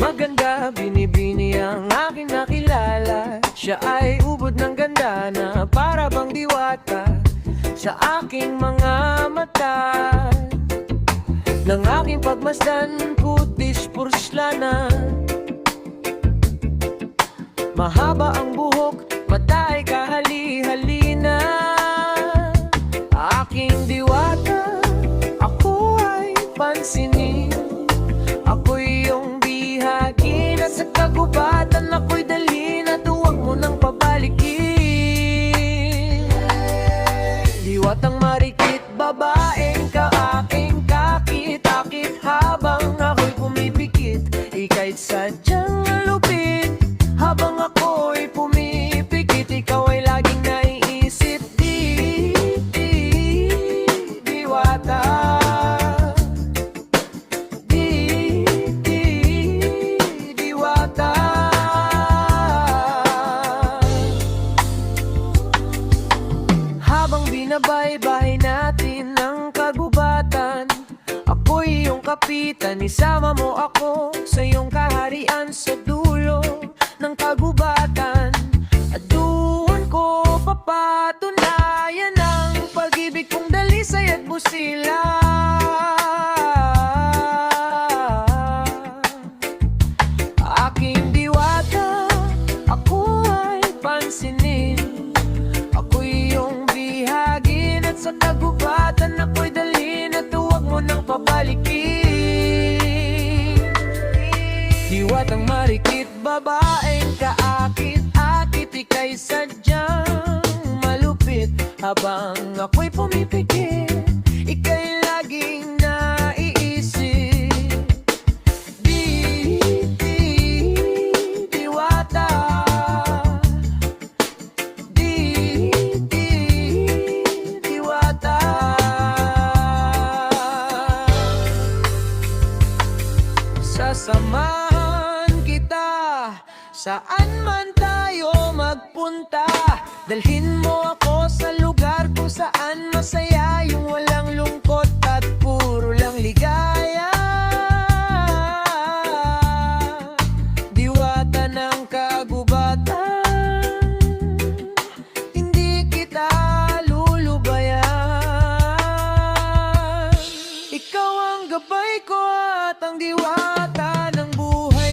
Maganda, binibini ang aking nakilala. Siya ay ubod ng ganda na para bang diwata sa aking mga mata. Nang aking pagmasdan, kutis purslanan. Mahaba ang buhok, mata ay kahali-halina. Aking diwata, ako ay pansinin. Ako'y iyong bihagin at sa kagubatan ako'y dalhin at huwag mo nang pabalikin. Diwatang marikit, babaeng ka-aking kakit-akit habang ako'y pumipikit. Ika'y sadyang malupit habang ako'y pumipikit. Ikaw ay laging naiisip, diwata. Diwata. Habang binabaybay natin ang kagubatan, ako'y iyong kapitan, isama mo ako sa iyong kaharian sa dulo ng kagubatan. At doon ko papatunayan ang pag-ibig kong dalisay at busila. Aking diwata, ako ay pansinin. Ako'y iyong bihagin at sa kagubatan ako'y dalhin at huwag mo nang pabalikin. Diwatang marikit, babaeng kaakit-akit, ika'y sadyang malupit habang ako'y pumipikit. Ika'y laging naiisip, diwata. Diwata. Sasamahan kita saan man tayo magpunta. Dalhin mo ako sa lugar kung saan masaya, yung walang lungkot at puro lang ligaya.